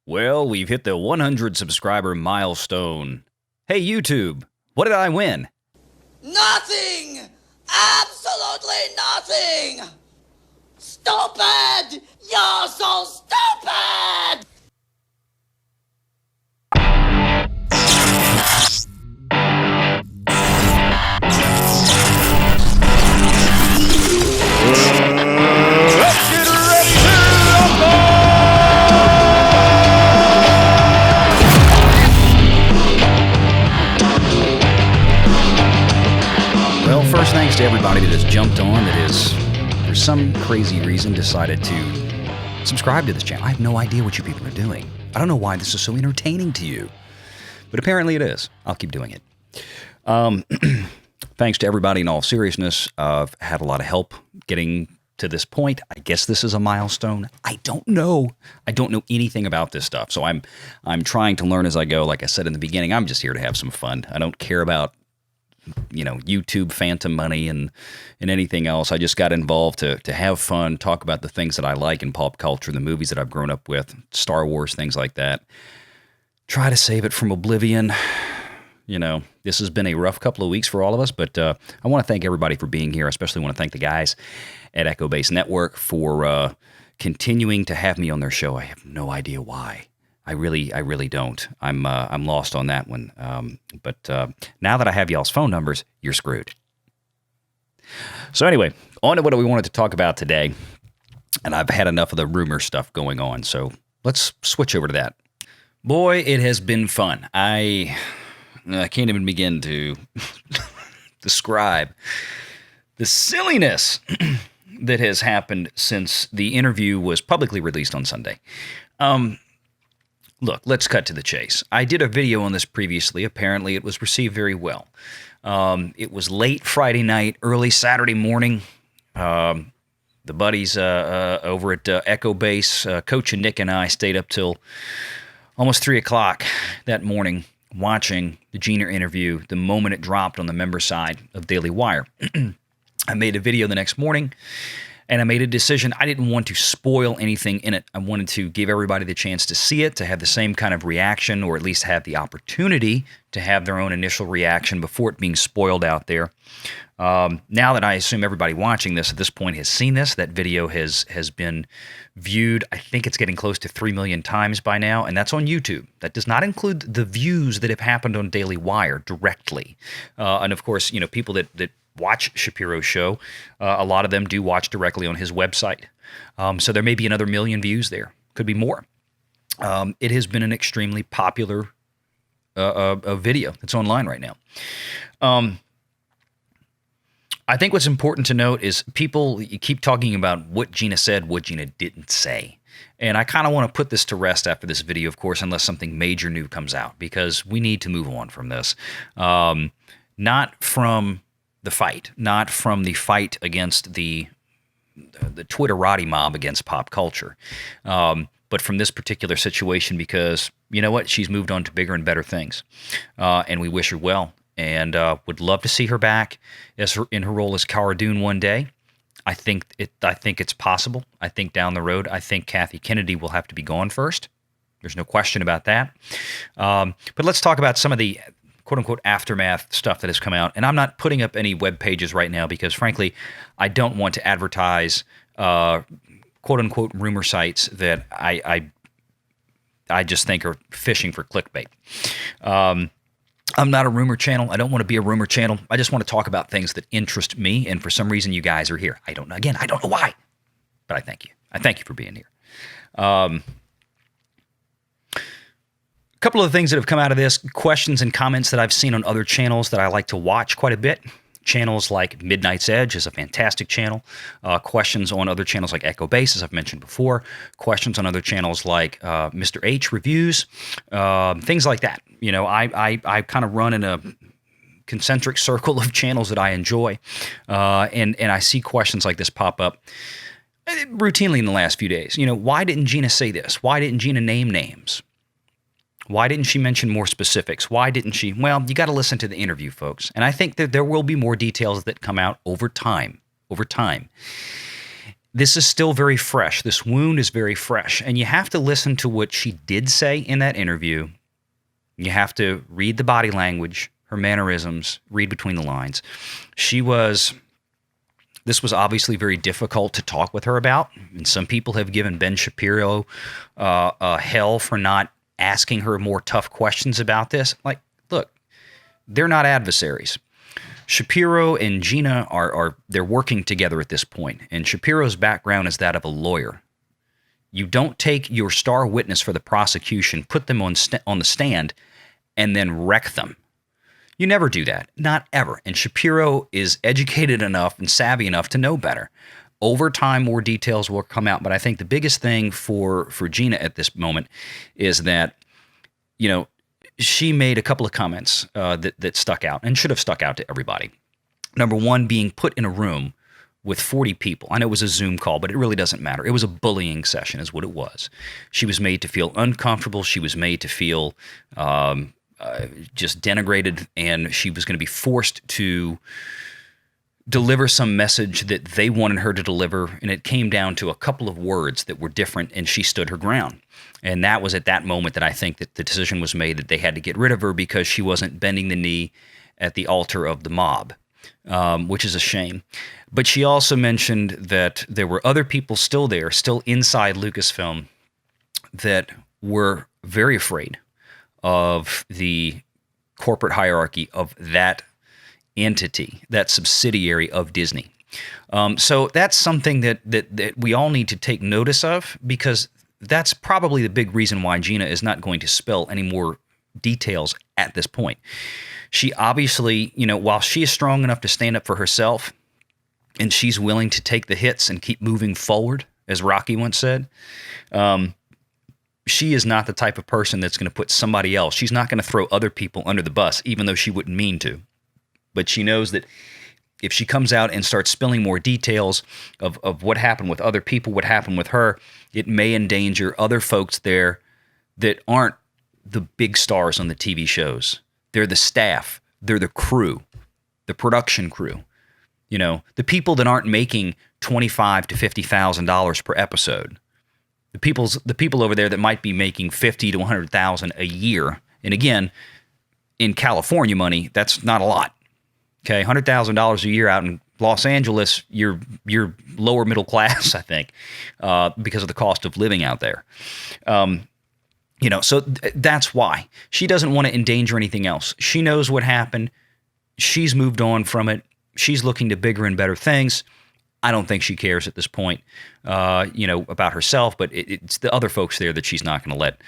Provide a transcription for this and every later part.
Well, we've hit the 100 subscriber milestone. Hey, YouTube, what did I win? Nothing! Absolutely nothing! Stupid! You're so stupid! Let's get ready to rumble! Well, first, thanks to everybody that has jumped on, that has, for some crazy reason, decided to subscribe to this channel. I have no idea what you people are doing. I don't know why this is so entertaining to you, but apparently it is. I'll keep doing it. Thanks to everybody in all seriousness. I've had a lot of help getting to this point. I guess this is a milestone. I don't know. I don't know anything about this stuff. So I'm trying to learn as I go. Like I said in the beginning, I'm just here to have some fun. I don't care about, YouTube phantom money and anything else. I just got involved to have fun, talk about the things that I like in pop culture, the movies that I've grown up with, Star Wars, things like that. Try to save it from oblivion. This has been a rough couple of weeks for all of us, but I want to thank everybody for being here. I especially want to thank the guys at Echo Base Network for continuing to have me on their show. I have no idea why. I really don't. I'm lost on that one. But now that I have y'all's phone numbers, you're screwed. So anyway, on to what we wanted to talk about today. And I've had enough of the rumor stuff going on, so let's switch over to that. Boy, it has been fun. I can't even begin to describe the silliness that has happened since the interview was publicly released on Sunday. Look, let's cut to the chase. I did a video on this previously. Apparently, it was received very well. It was late Friday night, early Saturday morning. The buddies over at Echo Base, Coach and Nick and I stayed up till almost 3 o'clock that morning watching the Gina interview the moment it dropped on the member side of Daily Wire. I made a video the next morning, and I made a decision. I didn't want to spoil anything in it. I wanted to give everybody the chance to see it, to have the same kind of reaction, or at least have the opportunity to have their own initial reaction before it being spoiled out there. Now that I assume everybody watching this at this point has seen this, that video has been viewed. I think it's getting close to 3 million times by now, and that's on YouTube. That does not include the views that have happened on Daily Wire directly. And of course, people that watch Shapiro's show, a lot of them do watch directly on his website. So there may be another 1 million views there. Could be more. It has been an extremely popular video that's online right now. I think what's important to note is people keep talking about what Gina said, what Gina didn't say. And I kind of want to put this to rest after this video, of course, unless something major new comes out, because we need to move on from this. Not from the fight, not from the fight against the Twitterati mob against pop culture, but from this particular situation, because you know what? She's moved on to bigger and better things, and we wish her well, and would love to see her back in her role as Cara Dune one day. I think it's possible. I think down the road, I think Kathy Kennedy will have to be gone first. There's no question about that. But let's talk about some of the quote-unquote aftermath stuff that has come out. And I'm not putting up any web pages right now because, frankly, I don't want to advertise quote-unquote rumor sites that I just think are fishing for clickbait. I'm not a rumor channel. I don't want to be a rumor channel. I just want to talk about things that interest me, and for some reason you guys are here. I don't know. Again, I don't know why, but I thank you. I thank you for being here. A couple of the things that have come out of this, questions and comments that I've seen on other channels that I like to watch quite a bit. Channels like Midnight's Edge is a fantastic channel. Questions on other channels like Echo Base, as I've mentioned before. Questions on other channels like Mr. H Reviews, things like that. I kind of run in a concentric circle of channels that I enjoy, and I see questions like this pop up routinely in the last few days. Why didn't Gina say this? Why didn't Gina name names? Why didn't she mention more specifics? Why didn't she? Well, you got to listen to the interview, folks. And I think that there will be more details that come out over time. this is still very fresh. This wound is very fresh. And you have to listen to what she did say in that interview. You have to read the body language, her mannerisms, read between the lines. This was obviously very difficult to talk with her about. And some people have given Ben Shapiro hell for not asking her more tough questions about this. Like, look, they're not adversaries. Shapiro and Gina they're working together at this point, and Shapiro's background is that of a lawyer. You don't take your star witness for the prosecution, put them on the stand, and then wreck them. You never do that, not ever. And Shapiro is educated enough and savvy enough to know better. Over time, more details will come out, but I think the biggest thing for Gina at this moment is that, she made a couple of comments that stuck out and should have stuck out to everybody. Number one, being put in a room with 40 people. I know it was a Zoom call, but it really doesn't matter. It was a bullying session is what it was. She was made to feel uncomfortable. She was made to feel just denigrated, and she was going to be forced to deliver some message that they wanted her to deliver, and it came down to a couple of words that were different, and she stood her ground. And that was at that moment that I think that the decision was made that they had to get rid of her because she wasn't bending the knee at the altar of the mob, which is a shame. But she also mentioned that there were other people still there, still inside Lucasfilm, that were very afraid of the corporate hierarchy of that entity, that subsidiary of Disney. So that's something that we all need to take notice of, because that's probably the big reason why Gina is not going to spill any more details at this point. She obviously, while she is strong enough to stand up for herself and she's willing to take the hits and keep moving forward, as Rocky once said, she is not the type of person that's going to put somebody else. She's not going to throw other people under the bus, even though she wouldn't mean to. But she knows that if she comes out and starts spilling more details of what happened with other people, what happened with her, it may endanger other folks there that aren't the big stars on the TV shows. They're the staff. They're the crew, the production crew. The people that aren't making $25,000 to $50,000 per episode. The people over there that might be making $50,000 to $100,000 a year. And again, in California money, that's not a lot. Okay, $100,000 a year out in Los Angeles, you're lower middle class, I think, because of the cost of living out there. So that's why. She doesn't want to endanger anything else. She knows what happened. She's moved on from it. She's looking to bigger and better things. I don't think she cares at this point, about herself, but it's the other folks there that she's not going to let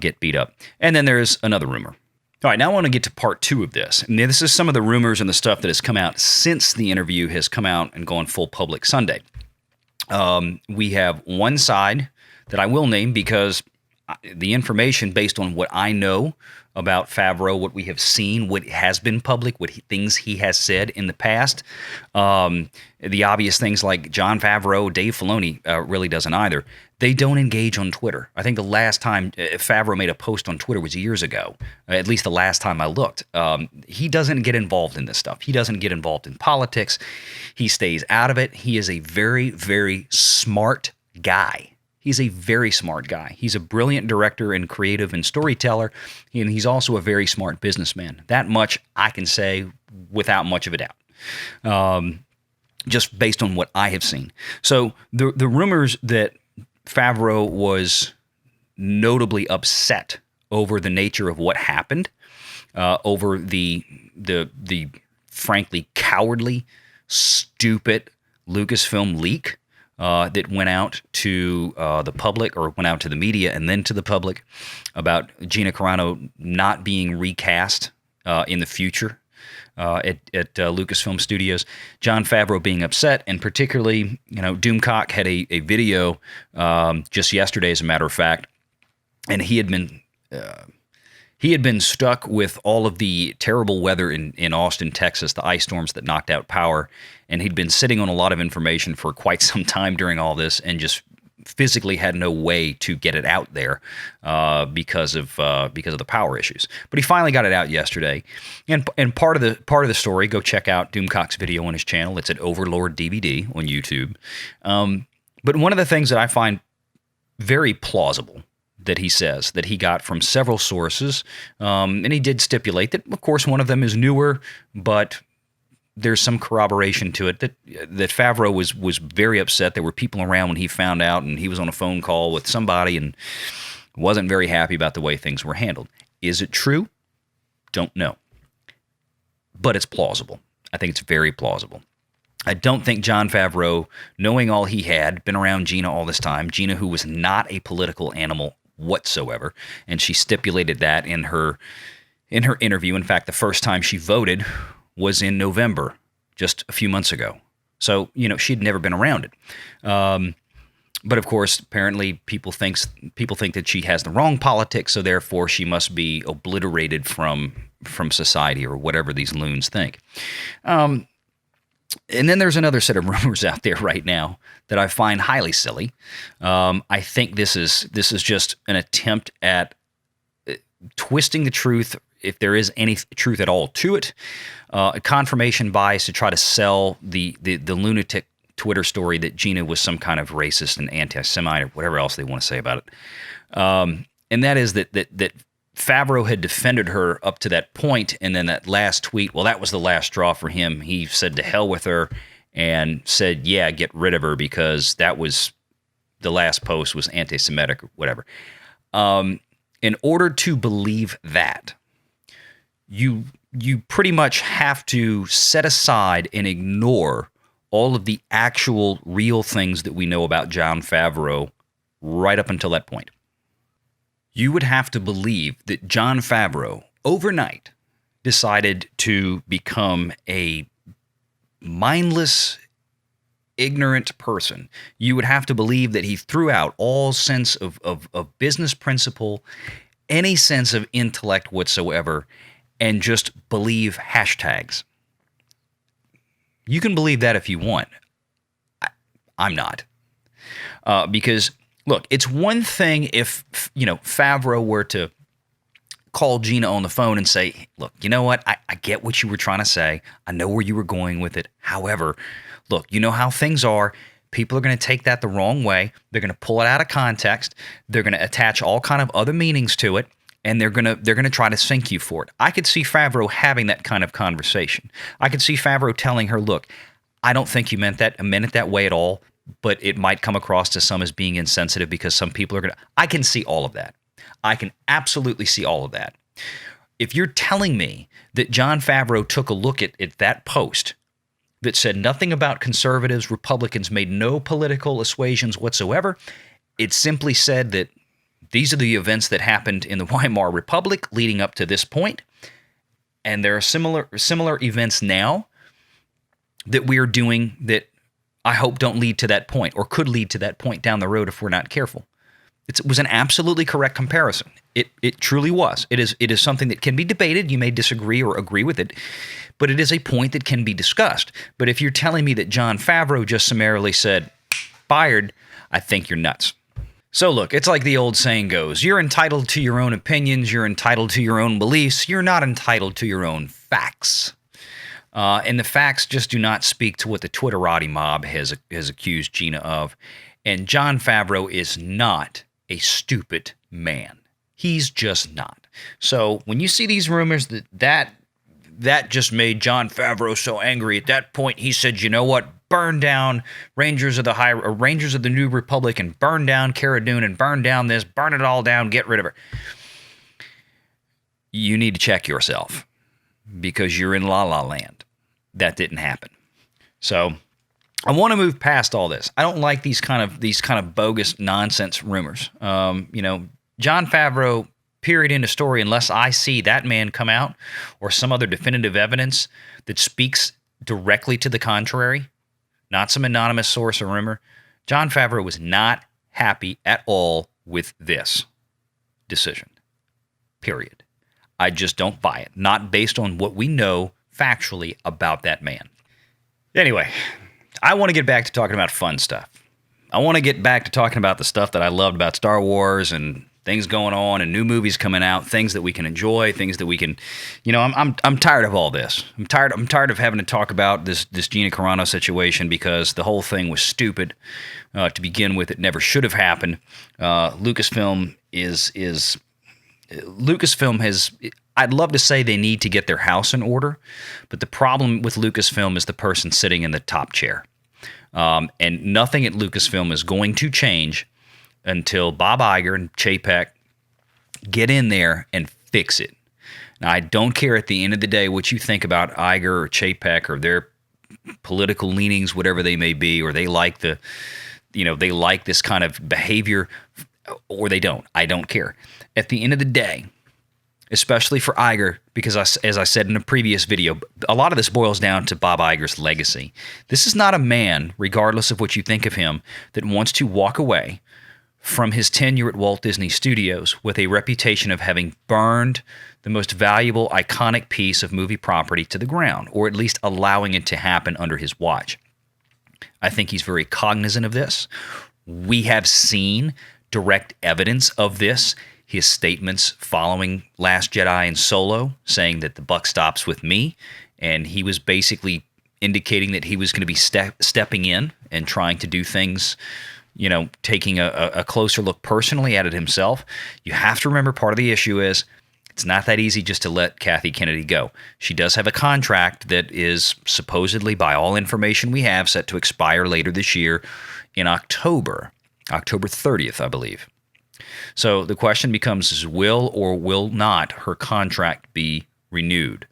get beat up. And then there's another rumor. All right, now I want to get to part two of this. And this is some of the rumors and the stuff that has come out since the interview has come out and gone full public Sunday. We have one side that I will name because the information based on what I know about Favreau, what we have seen, what has been public, things he has said in the past, the obvious things like Jon Favreau, Dave Filoni really doesn't either. They don't engage on Twitter. I think the last time Favreau made a post on Twitter was years ago, at least the last time I looked. He doesn't get involved in this stuff. He doesn't get involved in politics. He stays out of it. He is a very, very smart guy. He's a very smart guy. He's a brilliant director and creative and storyteller, and he's also a very smart businessman. That much I can say without much of a doubt, just based on what I have seen. So the rumors that Favreau was notably upset over the nature of what happened, over the frankly cowardly, stupid Lucasfilm leak that went out to the public, or went out to the media and then to the public, about Gina Carano not being recast in the future at Lucasfilm Studios. Jon Favreau being upset, and particularly, Doomcock had a video just yesterday, as a matter of fact, and he had been stuck with all of the terrible weather in Austin, Texas, the ice storms that knocked out power, and he'd been sitting on a lot of information for quite some time during all this, and just physically had no way to get it out there because of the power issues. But he finally got it out yesterday, and part of the story, go check out Doomcock's video on his channel. It's at Overlord DVD on YouTube. But one of the things that I find very plausible that he says that he got from several sources, and he did stipulate that, of course, one of them is newer, but there's some corroboration to it that Favreau was very upset. There were people around when he found out, and he was on a phone call with somebody and wasn't very happy about the way things were handled. Is it true? Don't know. But it's plausible. I think it's very plausible. I don't think Jon Favreau, knowing all he had, been around Gina all this time, Gina who was not a political animal whatsoever, and she stipulated that in her interview. In fact, the first time she voted was in November, just a few months ago. So, she'd never been around it. But of course, apparently people think that she has the wrong politics, so therefore she must be obliterated from society or whatever these loons think. And then there's another set of rumors out there right now that I find highly silly. I think this is just an attempt at twisting the truth, if there is any truth at all to it, a confirmation bias to try to sell the lunatic Twitter story that Gina was some kind of racist and anti-Semite or whatever else they want to say about it. And that is that Favreau had defended her up to that point, and then that last tweet, well, that was the last straw for him. He said to hell with her and said, yeah, get rid of her because that was the last post was anti-Semitic or whatever. In order to believe that, you pretty much have to set aside and ignore all of the actual real things that we know about Jon Favreau right up until that point. You would have to believe that Jon Favreau overnight decided to become a mindless, ignorant person. You would have to believe that he threw out all sense of business principle, any sense of intellect whatsoever, and just believe hashtags. You can believe that if you want. I'm not. Because, look, it's one thing if, Favreau were to call Gina on the phone and say, look, you know what? I get what you were trying to say. I know where you were going with it. However, look, you know how things are. People are going to take that the wrong way. They're going to pull it out of context. They're going to attach all kind of other meanings to it. And they're gonna try to sink you for it. I could see Favreau having that kind of conversation. I could see Favreau telling her, look, I don't think you meant it that way at all, but it might come across to some as being insensitive because some people are going to... I can see all of that. I can absolutely see all of that. If you're telling me that Jon Favreau took a look at that post that said nothing about conservatives, Republicans, made no political assuasions whatsoever, it simply said that these are the events that happened in the Weimar Republic leading up to this point, and there are similar events now that we are doing that I hope don't lead to that point or could lead to that point down the road if we're not careful. It was an absolutely correct comparison. It truly was. It is something that can be debated. You may disagree or agree with it, but it is a point that can be discussed. But if you're telling me that Jon Favreau just summarily said, fired, I think you're nuts. So look, it's like the old saying goes, you're entitled to your own opinions, you're entitled to your own beliefs, you're not entitled to your own facts. And the facts just do not speak to what the Twitterati mob has accused Gina of. And Jon Favreau is not a stupid man. He's just not. So when you see these rumors that just made Jon Favreau so angry, at that point he said, you know what? Burn down Rangers of the New Republic and burn down Cara Dune and burn down this, burn it all down, get rid of her. You need to check yourself because you're in La La Land. That didn't happen. So I want to move past all this. I don't like these kind of bogus nonsense rumors. Jon Favreau, period, end of story, unless I see that man come out or some other definitive evidence that speaks directly to the contrary, not some anonymous source or rumor. Jon Favreau was not happy at all with this decision. Period. I just don't buy it. Not based on what we know factually about that man. Anyway, I want to get back to talking about fun stuff. I want to get back to talking about the stuff that I loved about Star Wars and things going on and new movies coming out, things that we can enjoy, things that we can, I'm tired of all this. I'm tired of having to talk about this Gina Carano situation because the whole thing was stupid to begin with. It never should have happened. Lucasfilm has. I'd love to say they need to get their house in order, but the problem with Lucasfilm is the person sitting in the top chair. And nothing at Lucasfilm is going to change until Bob Iger and Chapek get in there and fix it. Now, I don't care at the end of the day what you think about Iger or Chapek or their political leanings, whatever they may be, or they like they like this kind of behavior, or they don't. I don't care. At the end of the day, especially for Iger, because as I said in a previous video, a lot of this boils down to Bob Iger's legacy. This is not a man, regardless of what you think of him, that wants to walk away from his tenure at Walt Disney Studios with a reputation of having burned the most valuable, iconic piece of movie property to the ground, or at least allowing it to happen under his watch. I think he's very cognizant of this. We have seen direct evidence of this. His statements following Last Jedi and Solo, saying that the buck stops with me, and he was basically indicating that he was going to be stepping in and trying to do things, taking a closer look personally at it himself. You have to remember part of the issue is it's not that easy just to let Kathy Kennedy go. She does have a contract that is supposedly, by all information we have, set to expire later this year in October 30th, I believe. So the question becomes, will or will not her contract be renewed?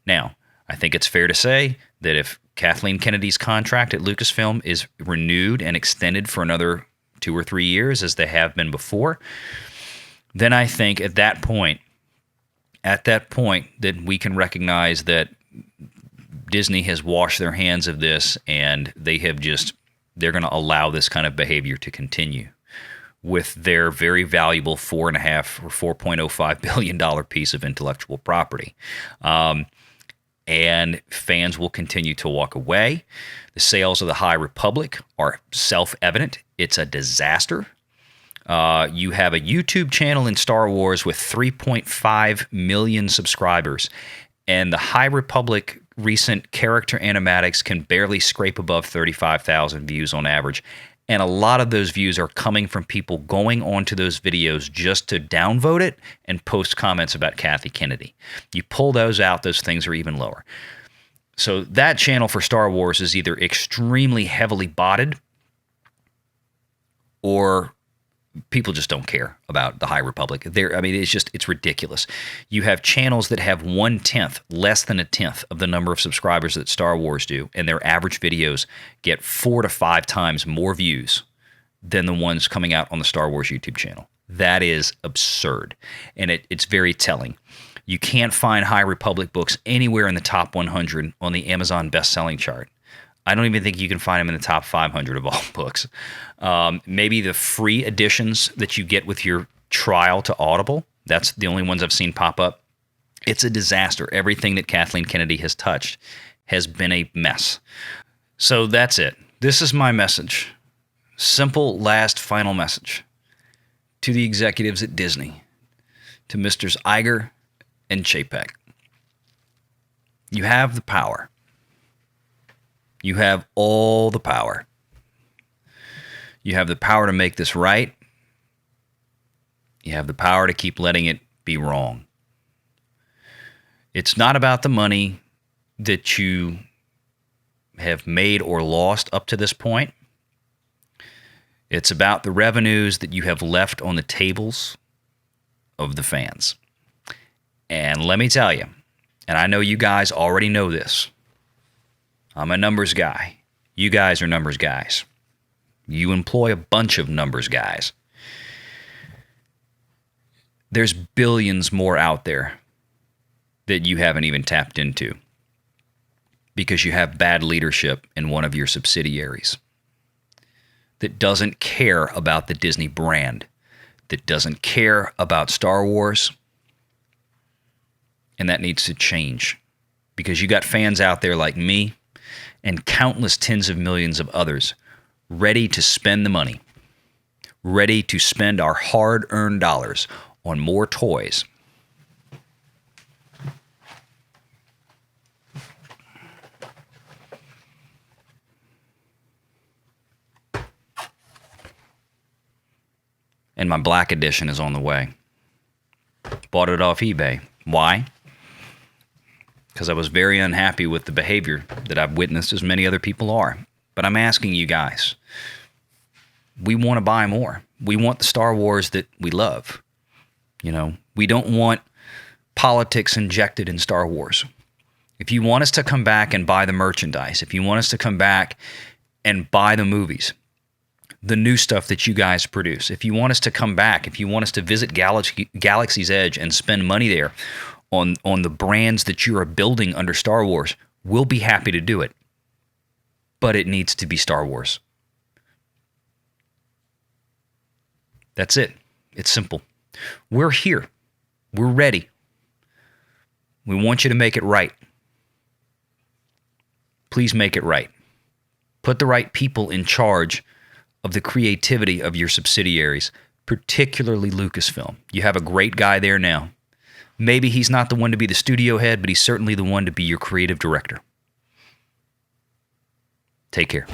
Now, I think it's fair to say that if Kathleen Kennedy's contract at Lucasfilm is renewed and extended for another 2 or 3 years, as they have been before, then I think at that point that we can recognize that Disney has washed their hands of this, and they're going to allow this kind of behavior to continue with their very valuable $4.5 or $4.05 billion piece of intellectual property. And fans will continue to walk away. The sales of the High Republic are self-evident. It's a disaster. You have a YouTube channel in Star Wars with 3.5 million subscribers, and the High Republic recent character animatics can barely scrape above 35,000 views on average. And a lot of those views are coming from people going onto those videos just to downvote it and post comments about Kathy Kennedy. You pull those out, those things are even lower. So that channel for Star Wars is either extremely heavily botted, or people just don't care about the High Republic. It's ridiculous. You have channels that have 1/10, less than a tenth of the number of subscribers that Star Wars do, and their average videos get 4 to 5 times more views than the ones coming out on the Star Wars YouTube channel. That is absurd, and it's very telling. You can't find High Republic books anywhere in the top 100 on the Amazon best-selling chart. I don't even think you can find them in the top 500 of all books. Maybe the free editions that you get with your trial to Audible, that's the only ones I've seen pop up. It's a disaster. Everything that Kathleen Kennedy has touched has been a mess. So that's it. This is my message. Simple, last, final message to the executives at Disney, to Misters Iger and Chapek. You have the power. You have all the power. You have the power to make this right. You have the power to keep letting it be wrong. It's not about the money that you have made or lost up to this point. It's about the revenues that you have left on the tables of the fans. And let me tell you, and I know you guys already know this, I'm a numbers guy. You guys are numbers guys. You employ a bunch of numbers guys. There's billions more out there that you haven't even tapped into because you have bad leadership in one of your subsidiaries that doesn't care about the Disney brand, that doesn't care about Star Wars, and that needs to change because you got fans out there like me and countless tens of millions of others ready to spend the money, ready to spend our hard-earned dollars on more toys. And my black edition is on the way. Bought it off eBay. Why? Because I was very unhappy with the behavior that I've witnessed, as many other people are. But I'm asking you guys, we want to buy more. We want the Star Wars that we love. You know, we don't want politics injected in Star Wars. If you want us to come back and buy the merchandise, if you want us to come back and buy the movies, the new stuff that you guys produce, if you want us to come back, if you want us to visit Galaxy's Edge and spend money there on the brands that you are building under Star Wars, we'll be happy to do it. But it needs to be Star Wars. That's it. It's simple. We're here. We're ready. We want you to make it right. Please make it right. Put the right people in charge of the creativity of your subsidiaries, particularly Lucasfilm. You have a great guy there now. Maybe he's not the one to be the studio head, but he's certainly the one to be your creative director. Take care.